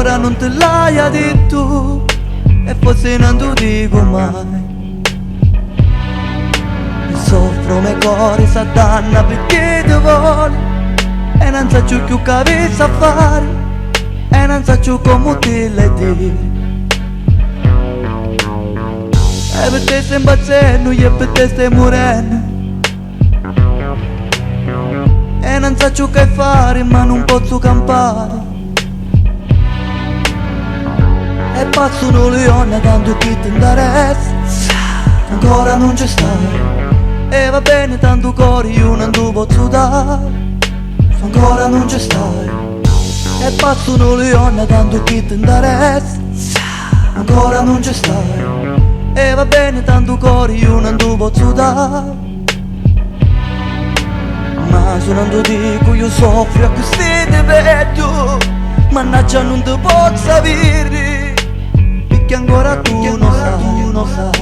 ancora non te l'hai detto, e forse non te lo dico mai. Mi soffro me cuore s'addanna perché ti vuole, e non so più che avessi a fare, e non so più come te le dire. E per te stai impazzendo, e per te stai morendo, e non so più che fare, ma non posso campare. E passano le onde tanto che ti interessa, ancora non ci stai, e va bene tanto cuore io non ti posso dare, ancora non ci stai. E passano le onde tanto che ti interessa, ancora non ci stai, e va bene tanto cuore io non ti posso dare. Ma se non ti dico io soffro a questi ti vedo, mannaggia non ti posso avere, perché ancora tu non sai.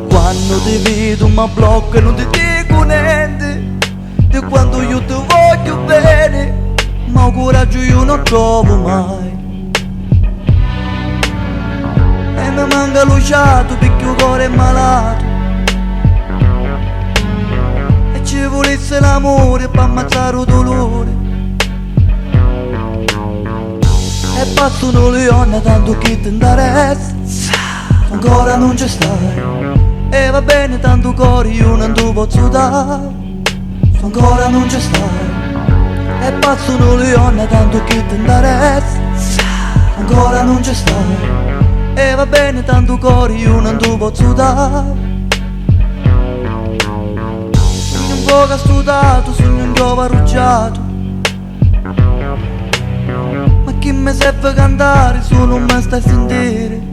Quando ti vedo mi blocco e non ti dico niente, di quando io ti voglio bene, ma coraggio io non trovo mai. E mi manca luciato perché il cuore è malato, e ci volesse l'amore per ammazzare il dolore. E passano le onde tanto che ti interessa, ancora non ci stai, e va bene tanto cuore io non ti posso dare, ancora non ci stai. E passano le onde tanto che ti interessa, ancora non ci stai, e va bene tanto cuore io non ti posso dare. Sogno un po' studato, sogno un giovane arruggiato, chi mi serve cantare se non mi stai a sentire?